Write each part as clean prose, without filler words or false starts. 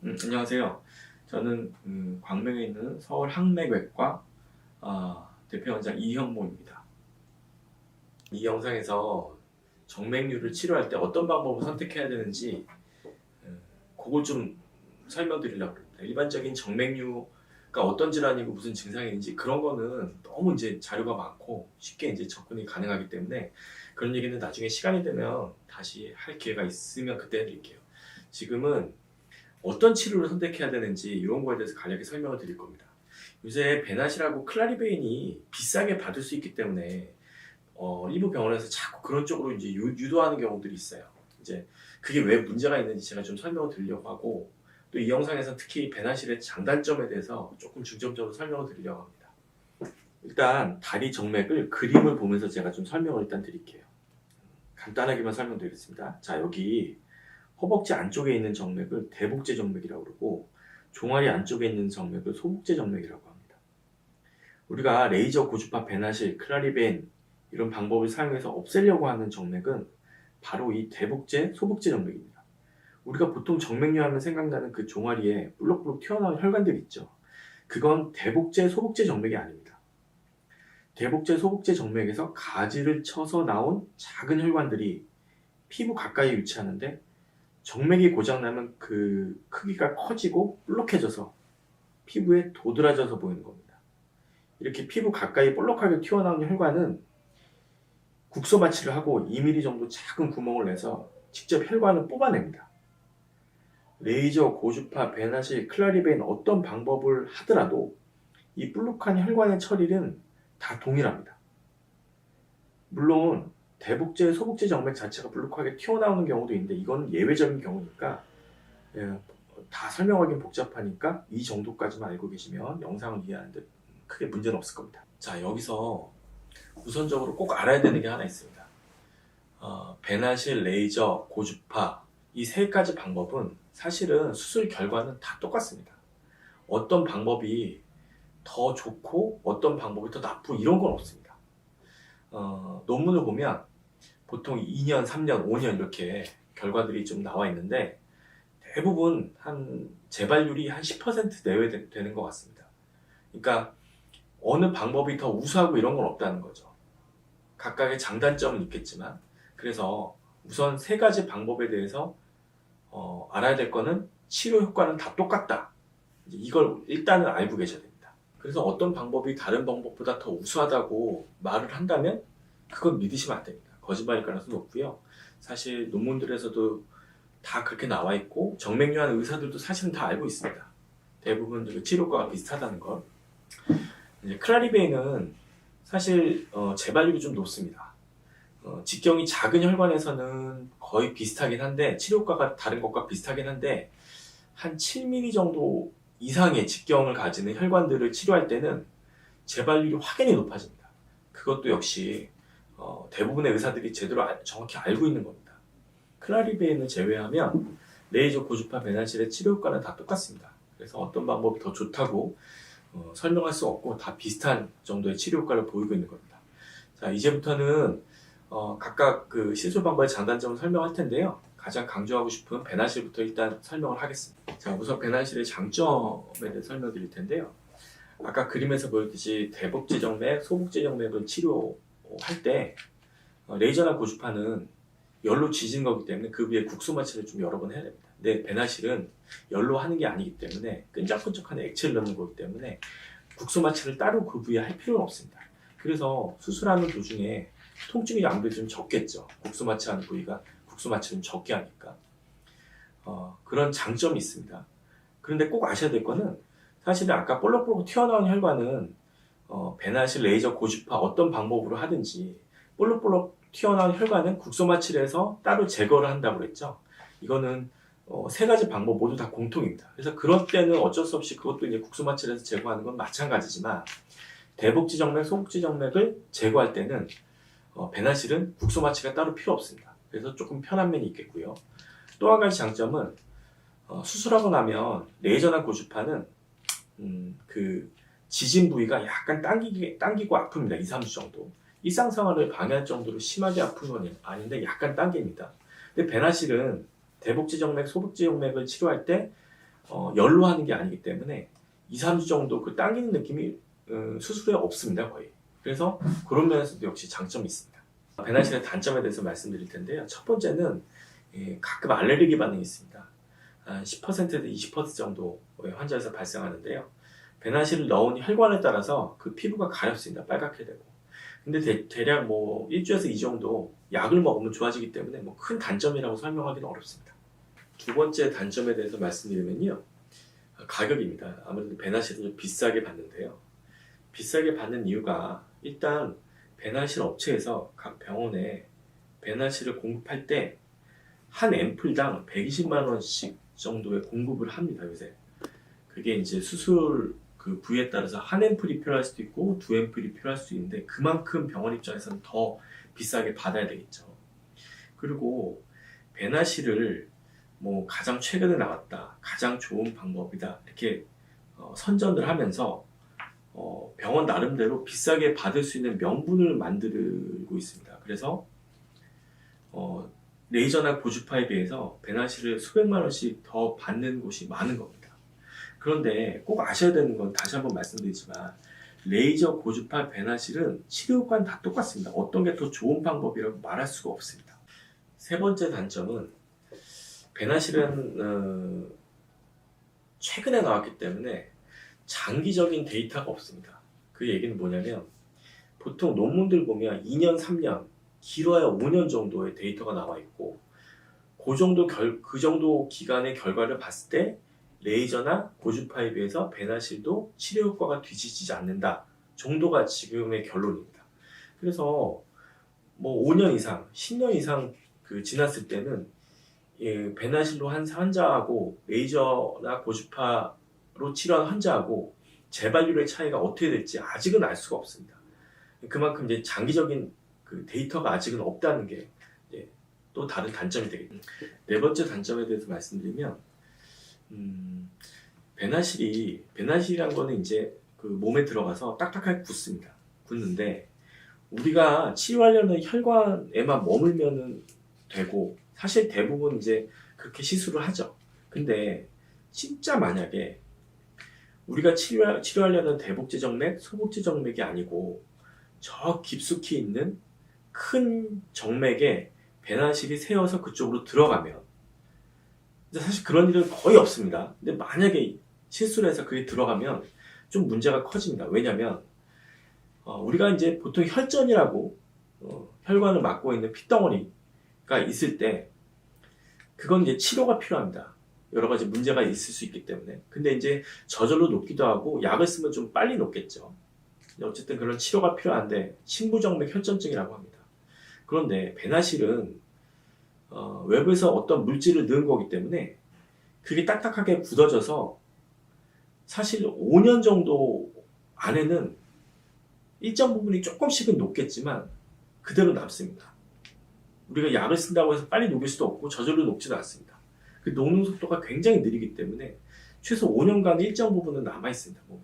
안녕하세요. 저는 광명에 있는 서울항맥외과 대표 원장 이형모입니다. 이 영상에서 정맥류를 치료할 때 어떤 방법을 선택해야 되는지 그걸 좀 설명드리려고 합니다. 일반적인 정맥류가 어떤 질환이고 무슨 증상이 있는지 그런 거는 너무 이제 자료가 많고 쉽게 이제 접근이 가능하기 때문에 그런 얘기는 나중에 시간이 되면 다시 할 기회가 있으면 그때 해드릴게요. 지금은 어떤 치료를 선택해야 되는지 이런 거에 대해서 간략히 설명을 드릴 겁니다. 요새 베나시라고 클라리베인이 비싸게 받을 수 있기 때문에 일부 병원에서 자꾸 그런 쪽으로 이제 유도하는 경우들이 있어요. 이제 그게 왜 문제가 있는지 제가 좀 설명을 드리려고 하고 또 이 영상에서 특히 베나실의 장단점에 대해서 조금 중점적으로 설명을 드리려고 합니다. 일단 다리 정맥을 그림을 보면서 제가 좀 설명을 일단 드릴게요. 간단하게만 설명드리겠습니다. 자, 여기 허벅지 안쪽에 있는 정맥을 대복제 정맥이라고 그러고 종아리 안쪽에 있는 정맥을 소복제 정맥이라고 합니다. 우리가 레이저 고주파 베나실, 클라리벤 이런 방법을 사용해서 없애려고 하는 정맥은 바로 이 대복제, 소복제 정맥입니다. 우리가 보통 정맥류 하면 생각나는 그 종아리에 볼록볼록 튀어나온 혈관들 있죠. 그건 대복제, 소복제 정맥이 아닙니다. 대복제, 소복제 정맥에서 가지를 쳐서 나온 작은 혈관들이 피부 가까이 위치하는데 정맥이 고장나면 그 크기가 커지고 볼록해져서 피부에 도드라져서 보이는 겁니다. 이렇게 피부 가까이 볼록하게 튀어나온 혈관은 국소 마취를 하고 2mm 정도 작은 구멍을 내서 직접 혈관을 뽑아냅니다. 레이저, 고주파, 베나실, 클라리벤 어떤 방법을 하더라도 이 볼록한 혈관의 처리는 다 동일합니다. 물론 대복제, 소복제 정맥 자체가 볼록하게 튀어나오는 경우도 있는데 이건 예외적인 경우니까 다 설명하기는 복잡하니까 이 정도까지만 알고 계시면 영상을 이해하는데 크게 문제는 없을 겁니다. 자, 여기서 우선적으로 꼭 알아야 되는 게 하나 있습니다. 베나실, 레이저, 고주파 이 세 가지 방법은 사실은 수술 결과는 다 똑같습니다. 어떤 방법이 더 좋고 어떤 방법이 더 나쁘고 이런 건 없습니다. 논문을 보면 보통 2년, 3년, 5년 이렇게 결과들이 좀 나와 있는데 대부분 재발률이 한 10% 내외 되는 것 같습니다. 그러니까 어느 방법이 더 우수하고 이런 건 없다는 거죠. 각각의 장단점은 있겠지만 그래서 우선 세 가지 방법에 대해서 알아야 될 거는 치료 효과는 다 똑같다. 이걸 일단은 알고 계셔야 됩니다. 그래서 어떤 방법이 다른 방법보다 더 우수하다고 말을 한다면 그건 믿으시면 안 됩니다. 거짓말일 가능성이 높고요. 사실 논문들에서도 다 그렇게 나와 있고 정맥류하는 의사들도 사실은 다 알고 있습니다. 대부분 치료과가 비슷하다는 걸. 이제 클라리베인은 사실 재발률이 좀 높습니다. 직경이 작은 혈관에서는 거의 비슷하긴 한데 치료과가 다른 것과 비슷하긴 한데 한 7mm 정도 이상의 직경을 가지는 혈관들을 치료할 때는 재발률이 확연히 높아집니다. 그것도 역시 대부분의 의사들이 제대로 정확히 알고 있는 겁니다. 클라리베인을 제외하면 레이저, 고주파, 베나실의 치료 효과는 다 똑같습니다. 그래서 어떤 방법이 더 좋다고 설명할 수 없고 다 비슷한 정도의 치료 효과를 보이고 있는 겁니다. 자, 이제부터는 각각 그 시술 방법의 장단점을 설명할 텐데요. 가장 강조하고 싶은 베나실부터 일단 설명을 하겠습니다. 자, 우선 베나실의 장점에 대해 설명드릴 텐데요. 아까 그림에서 보였듯이 대복제 정맥, 소복제 정맥을 치료할 때 레이저나 고주파는 열로 지진 거기 때문에 그 위에 국소 마취를 좀 여러 번 해야 됩니다. 근데 베나실은 열로 하는 게 아니기 때문에 끈적끈적한 액체를 넣는 거기 때문에 국소 마취를 따로 그 부위에 할 필요는 없습니다. 그래서 수술하는 도중에 통증이 아무래도 좀 적겠죠. 국소 마취하는 부위가 국소 마취를 적게 하니까. 그런 장점이 있습니다. 그런데 꼭 아셔야 될 거는 사실은 아까 볼록볼록 튀어나온 혈관은 베나실, 레이저, 고주파 어떤 방법으로 하든지 볼록볼록 튀어나온 혈관은 국소 마취를 해서 따로 제거를 한다고 그랬죠. 이거는 세 가지 방법 모두 다 공통입니다. 그래서 그럴 때는 어쩔 수 없이 그것도 이제 국소 마취를 해서 제거하는 건 마찬가지지만 대복지 정맥, 소복지 정맥을 제거할 때는 베나실은 국소 마취가 따로 필요 없습니다. 그래서 조금 편한 면이 있겠고요. 또 한 가지 장점은 수술하고 나면 레이저나 고주파는 그 지진 부위가 약간 당기고 아픕니다. 2, 3주 정도. 일상생활을 방해할 정도로 심하게 아픈 건 아닌데 약간 당깁니다. 근데 베나실은 대복지 정맥, 소복지 정맥을 치료할 때 열로 하는 게 아니기 때문에 2, 3주 정도 그 당기는 느낌이 수술에 없습니다, 거의. 그래서 그런 면에서도 역시 장점이 있습니다. 배나실의 단점에 대해서 말씀드릴 텐데요. 첫 번째는 가끔 알레르기 반응이 있습니다. 한 10%에서 20% 정도의 환자에서 발생하는데요. 배나실을 넣은 혈관에 따라서 그 피부가 가렵습니다. 빨갛게 되고. 근데 대략 뭐 1주에서 2주 정도 약을 먹으면 좋아지기 때문에 뭐 큰 단점이라고 설명하기는 어렵습니다. 두 번째 단점에 대해서 말씀드리면요. 가격입니다. 아무래도 배나실을 좀 비싸게 받는데요. 비싸게 받는 이유가 일단 배나실 업체에서 각 병원에 배나실을 공급할 때 한 앰플당 120만 원씩 정도의 공급을 합니다, 요새. 그게 이제 수술 그 부위에 따라서 한 앰플이 필요할 수도 있고 두 앰플이 필요할 수도 있는데 그만큼 병원 입장에서는 더 비싸게 받아야 되겠죠. 그리고 배나실을 뭐 가장 최근에 나왔다, 가장 좋은 방법이다 이렇게 선전을 하면서 병원 나름대로 비싸게 받을 수 있는 명분을 만들고 있습니다. 그래서 레이저나 고주파에 비해서 배나실을 수백만 원씩 더 받는 곳이 많은 겁니다. 그런데 꼭 아셔야 되는 건 다시 한번 말씀드리지만 레이저, 고주파, 배나실은 치료관 다 똑같습니다. 어떤 게 더 좋은 방법이라고 말할 수가 없습니다. 세 번째 단점은 배나실은 최근에 나왔기 때문에 장기적인 데이터가 없습니다. 그 얘기는 뭐냐면 보통 논문들 보면 2년, 3년, 길어야 5년 정도의 데이터가 나와 있고 그 정도 기간의 결과를 봤을 때 레이저나 고주파에 비해서 배나실도 치료 효과가 뒤지지 않는다 정도가 지금의 결론입니다. 그래서 뭐 5년 이상, 10년 이상 지났을 때는 배나실로 한 환자하고 레이저나 고주파로 치료한 환자하고 재발률의 차이가 어떻게 될지 아직은 알 수가 없습니다. 그만큼 이제 장기적인 데이터가 아직은 없다는 게 또 다른 단점이 되겠죠. 네 번째 단점에 대해서 말씀드리면 배나실이란 거는 이제 그 몸에 들어가서 딱딱하게 굳습니다. 굳는데 우리가 치료하려는 혈관에만 머물면 되고 사실 대부분 이제 그렇게 시술을 하죠. 근데 진짜 만약에 우리가 치료하려는 대복제정맥, 소복제정맥이 아니고 저 깊숙이 있는 큰 정맥에 배나실이 새어서 그쪽으로 들어가면 사실 그런 일은 거의 없습니다. 근데 만약에 실수를 해서 그게 들어가면 좀 문제가 커집니다. 왜냐면 우리가 이제 보통 혈전이라고 혈관을 막고 있는 핏덩어리가 있을 때 그건 이제 치료가 필요합니다. 여러 가지 문제가 있을 수 있기 때문에. 근데 이제 저절로 녹기도 하고 약을 쓰면 좀 빨리 녹겠죠. 어쨌든 그런 치료가 필요한데 심부정맥 혈전증이라고 합니다. 그런데 배나실은 외부에서 어떤 물질을 넣은 거기 때문에 그게 딱딱하게 굳어져서 사실 5년 정도 안에는 일정 부분이 조금씩은 녹겠지만 그대로 남습니다. 우리가 약을 쓴다고 해서 빨리 녹일 수도 없고 저절로 녹지도 않습니다. 그 녹는 속도가 굉장히 느리기 때문에 최소 5년간 일정 부분은 남아 있습니다, 몸에.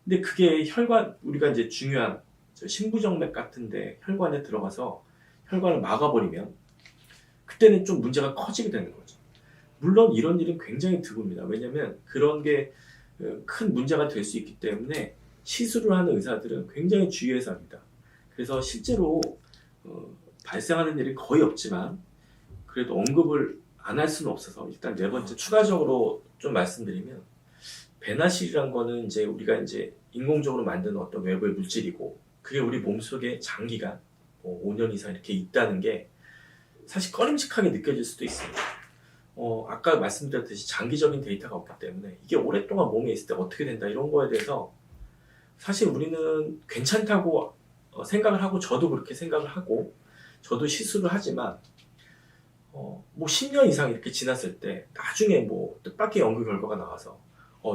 근데 그게 우리가 이제 중요한 심부정맥 같은데 혈관에 들어가서 혈관을 막아버리면 그때는 좀 문제가 커지게 되는 거죠. 물론 이런 일은 굉장히 드뭅니다. 왜냐하면 그런 게 큰 문제가 될 수 있기 때문에 시술을 하는 의사들은 굉장히 주의해서 합니다. 그래서 실제로 발생하는 일이 거의 없지만 그래도 언급을 안 할 수는 없어서 일단 네 번째 추가적으로 좀 말씀드리면 배나실이란 거는 이제 우리가 이제 인공적으로 만든 어떤 외부의 물질이고 그게 우리 몸속에 장기간 5년 이상 이렇게 있다는 게 사실 꺼림칙하게 느껴질 수도 있습니다. 아까 말씀드렸듯이 장기적인 데이터가 없기 때문에 이게 오랫동안 몸에 있을 때 어떻게 된다 이런 거에 대해서 사실 우리는 괜찮다고 생각을 하고 저도 그렇게 생각을 하고 저도 시술을 하지만 뭐 10년 이상 이렇게 지났을 때 나중에 뭐 뜻밖의 연구 결과가 나와서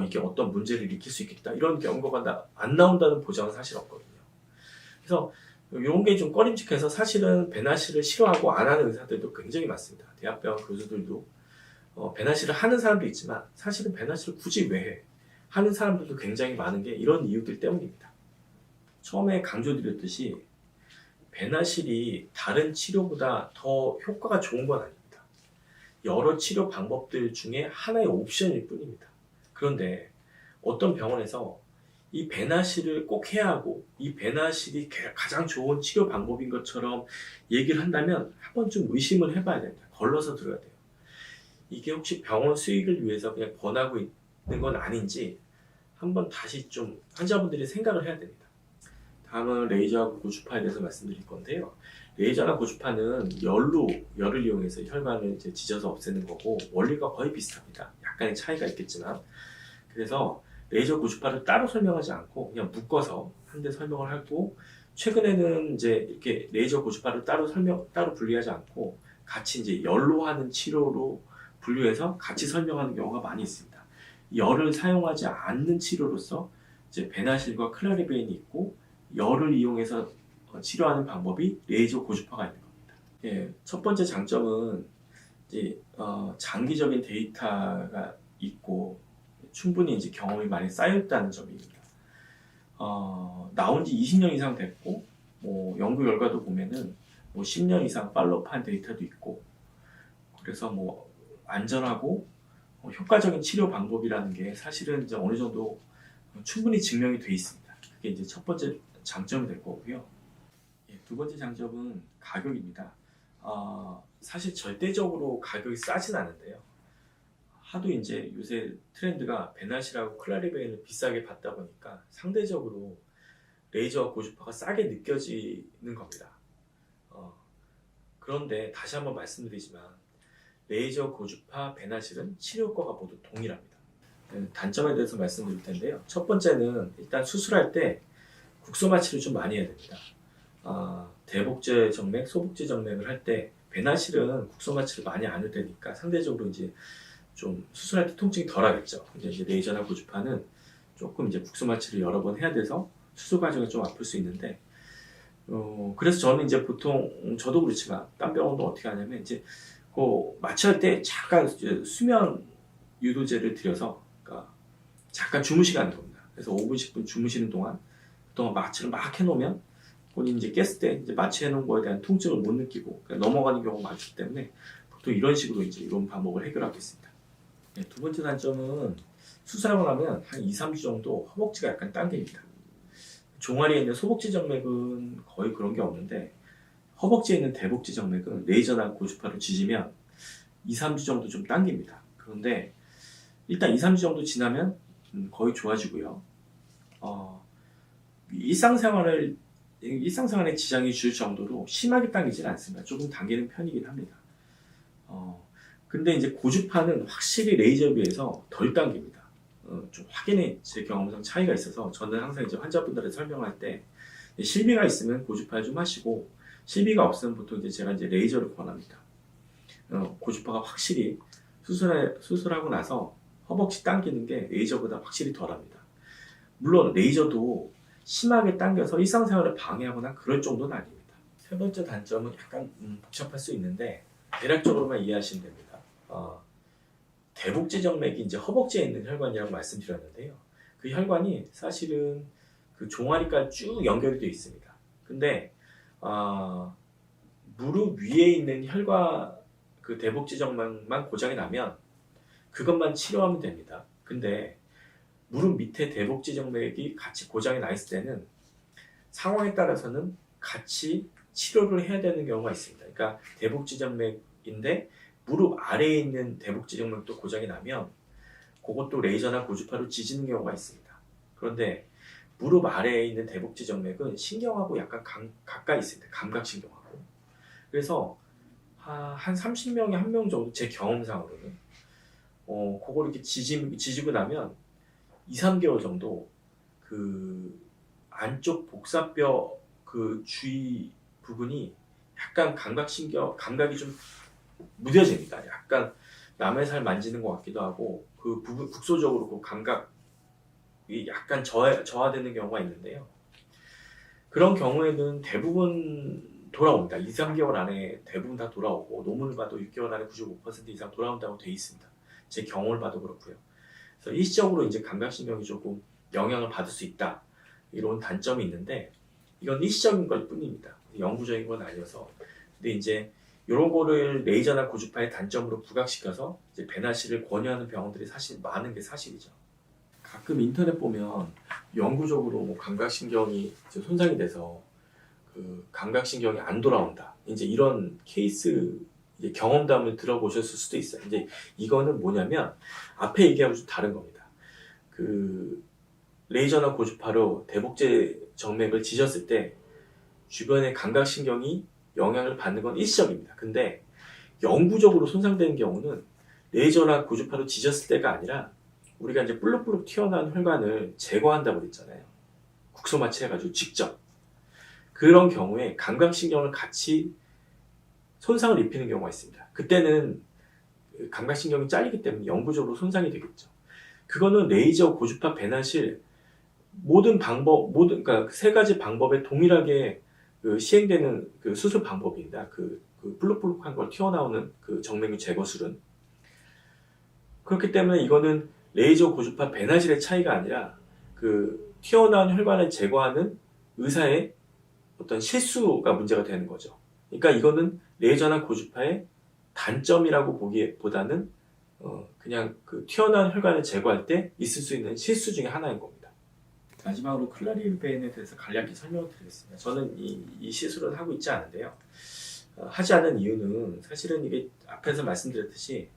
이게 어떤 문제를 일으킬 수 있겠다 이런 연구가 안 나온다는 보장은 사실 없거든요. 그래서 이런 게 좀 꺼림칙해서 사실은 배나실을 싫어하고 안 하는 의사들도 굉장히 많습니다. 대학병원 교수들도 배나실을 하는 사람도 있지만 사실은 배나실을 굳이 왜 해? 하는 사람들도 굉장히 많은 게 이런 이유들 때문입니다. 처음에 강조드렸듯이 배나실이 다른 치료보다 더 효과가 좋은 건 아닙니다. 여러 치료 방법들 중에 하나의 옵션일 뿐입니다. 그런데 어떤 병원에서 이 배나시를 꼭 해야 하고 이 배나실이 가장 좋은 치료 방법인 것처럼 얘기를 한다면 한 번쯤 의심을 해봐야 됩니다. 걸러서 들어야 돼요. 이게 혹시 병원 수익을 위해서 그냥 권하고 있는 건 아닌지 한번 다시 좀 환자분들이 생각을 해야 됩니다. 다음은 레이저하고 고주파에 대해서 말씀드릴 건데요. 레이저나 고주파는 열을 이용해서 혈관을 이제 찢어서 없애는 거고 원리가 거의 비슷합니다. 약간의 차이가 있겠지만, 그래서 레이저 고주파를 따로 설명하지 않고 그냥 묶어서 한 대 설명을 하고, 최근에는 이제 이렇게 레이저 고주파를 따로 분리하지 않고 같이 이제 열로 하는 치료로 분류해서 같이 설명하는 경우가 많이 있습니다. 열을 사용하지 않는 치료로서 이제 베나실과 클라리베인이 있고, 열을 이용해서 치료하는 방법이 레이저 고주파가 있는 겁니다. 예, 첫 번째 장점은 이제 장기적인 데이터가 있고 충분히 이제 경험이 많이 쌓였다는 점입니다. 나온 지 20년 이상 됐고, 뭐 연구 결과도 보면은 뭐 10년 이상 팔로우한 데이터도 있고, 그래서 뭐 안전하고 효과적인 치료 방법이라는 게 사실은 이제 어느 정도 충분히 증명이 돼 있습니다. 그게 이제 첫 번째 장점이 될 거고요. 예, 두 번째 장점은 가격입니다. 사실 절대적으로 가격이 싸진 않은데요. 하도 이제 요새 트렌드가 베나시라고 클라리베인을 비싸게 받다 보니까 상대적으로 레이저 고주파가 싸게 느껴지는 겁니다. 그런데 다시 한번 말씀드리지만 레이저 고주파, 베나실은 치료 효과가 모두 동일합니다. 단점에 대해서 말씀드릴 텐데요. 첫 번째는 일단 수술할 때 국소 마취를 좀 많이 해야 됩니다. 대복제 정맥, 소복제 정맥을 할 때 베나실은 국소 마취를 많이 안 해도 되니까 상대적으로 이제 좀 수술할 때 통증이 덜 하겠죠. 근데 이제 레이저나 고주파는 조금 이제 국소 마취를 여러 번 해야 돼서 수술 과정이 좀 아플 수 있는데, 그래서 저는 이제 보통 저도 그렇지만 딴 병원도 어떻게 하냐면 이제 마취할 때 잠깐 수면 유도제를 들여서, 그러니까 잠깐 주무시게 하는 겁니다. 그래서 5분, 10분 주무시는 동안 그동안 마취를 막 해놓으면 본인이 이제 깼을 때 이제 마취해놓은 거에 대한 통증을 못 느끼고 그냥 넘어가는 경우가 많기 때문에 보통 이런 식으로 이제 이런 방법을 해결하고 있습니다. 네, 두 번째 단점은 수술하고 나면 한 2, 3주 정도 허벅지가 약간 당깁니다. 종아리에 있는 소복지 정맥은 거의 그런 게 없는데 허벅지에 있는 대복지 정맥은 레이저나 고주파로 지지면 2, 3주 정도 좀 당깁니다. 그런데 일단 2, 3주 정도 지나면 거의 좋아지고요. 일상생활에 지장이 줄 정도로 심하게 당기진 않습니다. 조금 당기는 편이긴 합니다. 근데 이제 고주파는 확실히 레이저에 비해서 덜 당깁니다. 좀 확인해 제 경험상 차이가 있어서 저는 항상 이제 환자분들한테 설명할 때 실비가 있으면 고주파 좀 하시고 실비가 없으면 보통 이제 제가 이제 레이저를 권합니다. 고주파가 확실히 수술하고 나서 허벅지 당기는 게 레이저보다 확실히 덜합니다. 물론 레이저도 심하게 당겨서 일상생활을 방해하거나 그럴 정도는 아닙니다. 세 번째 단점은 약간 복잡할 수 있는데 대략적으로만 이해하시면 됩니다. 대복지 정맥이 이제 허벅지에 있는 혈관이라고 말씀드렸는데요. 그 혈관이 사실은 그 종아리까지 쭉 연결이 되어 있습니다. 근데 무릎 위에 있는 혈관, 그 대복지 정맥만 고장이 나면 그것만 치료하면 됩니다. 근데 무릎 밑에 대복지 정맥이 같이 고장이 나 있을 때는 상황에 따라서는 같이 치료를 해야 되는 경우가 있습니다. 그러니까 대복지 정맥인데 무릎 아래에 있는 대복지 정맥도 고장이 나면 그것도 레이저나 고주파로 지지는 경우가 있습니다. 그런데 무릎 아래에 있는 대복지 정맥은 신경하고 약간 가까이 있습니다. 감각신경하고. 그래서 한 30명에 1명 정도 제 경험상으로는 그걸 이렇게 지지고 나면 2, 3개월 정도 그 안쪽 복사뼈 그 주위 부분이 약간 감각이 좀 무뎌집니다. 약간 남의 살 만지는 것 같기도 하고 그 부분 국소적으로 그 감각이 약간 저하되는 경우가 있는데요. 그런 경우에는 대부분 돌아옵니다. 2, 3개월 안에 대부분 다 돌아오고 논문을 봐도 6개월 안에 95% 이상 돌아온다고 돼 있습니다. 제 경험을 봐도 그렇고요. 그래서 일시적으로 이제 감각신경이 조금 영향을 받을 수 있다. 이런 단점이 있는데 이건 일시적인 걸 뿐입니다. 영구적인 건 아니어서. 근데 이제 이런 거를 레이저나 고주파의 단점으로 부각시켜서 이제 배나시를 권유하는 병원들이 사실 많은 게 사실이죠. 가끔 인터넷 보면 영구적으로 뭐 감각신경이 이제 손상이 돼서 그 감각신경이 안 돌아온다. 이제 이런 케이스 이제 경험담을 들어보셨을 수도 있어요. 이제 이거는 뭐냐면 앞에 얘기하고 좀 다른 겁니다. 그 레이저나 고주파로 대복제 정맥을 지졌을 때 주변의 감각신경이 영향을 받는 건 일시적입니다. 근데 영구적으로 손상되는 경우는 레이저나 고주파로 지졌을 때가 아니라 우리가 이제 볼록볼록 튀어나온 혈관을 제거한다고 그랬잖아요. 국소 마취해가지고 직접. 그런 경우에 감각신경을 같이 손상을 입히는 경우가 있습니다. 그때는 감각신경이 잘리기 때문에 영구적으로 손상이 되겠죠. 그거는 레이저, 고주파, 배나실 모든 방법, 그러니까 세 가지 방법에 동일하게 시행되는 그 수술 방법입니다. 그 볼록볼록한 걸 튀어나오는 그 정맥류 제거술은. 그렇기 때문에 이거는 레이저, 고주파, 배나실의 차이가 아니라 그 튀어나온 혈관을 제거하는 의사의 어떤 실수가 문제가 되는 거죠. 그러니까 이거는 레이저나 고주파의 단점이라고 보기보다는 그냥 그 튀어나온 혈관을 제거할 때 있을 수 있는 실수 중에 하나인 겁니다. 마지막으로 클라리베인에 대해서 간략히 설명을 드리겠습니다. 저는 이 시술을 하고 있지 않은데요. 하지 않은 이유는 사실은 이게 앞에서 말씀드렸듯이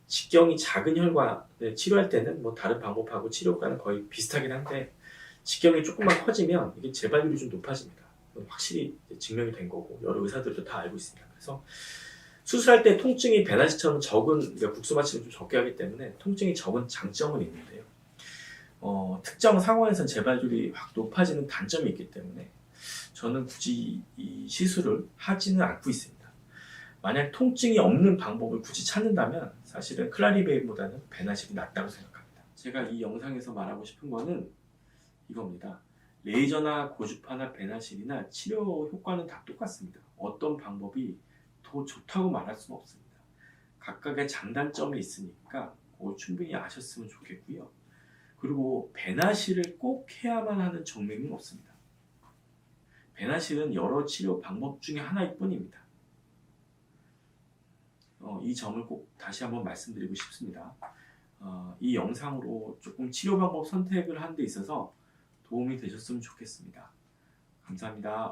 직경이 작은 혈관을 치료할 때는 뭐 다른 방법하고 치료과는 거의 비슷하긴 한데 직경이 조금만 커지면 이게 재발률이 좀 높아집니다. 확실히 증명이 된 거고 여러 의사들도 다 알고 있습니다. 그래서 수술할 때 통증이 배나시처럼 적은, 그러니까 국소 마취를 좀 적게 하기 때문에 통증이 적은 장점은 있는데요. 특정 상황에선 재발률이 확 높아지는 단점이 있기 때문에 저는 굳이 이 시술을 하지는 않고 있습니다. 만약 통증이 없는 방법을 굳이 찾는다면 사실은 클라리베인보다는 배나실이 낫다고 생각합니다. 제가 이 영상에서 말하고 싶은 거는 이겁니다. 레이저나 고주파나 배나실이나 치료 효과는 다 똑같습니다. 어떤 방법이 더 좋다고 말할 수는 없습니다. 각각의 장단점이 있으니까 충분히 아셨으면 좋겠고요. 그리고 배나실을 꼭 해야만 하는 정맥은 없습니다. 배나실은 여러 치료 방법 중에 하나일 뿐입니다. 이 점을 꼭 다시 한번 말씀드리고 싶습니다. 이 영상으로 조금 치료 방법 선택을 하는 데 있어서 도움이 되셨으면 좋겠습니다. 감사합니다.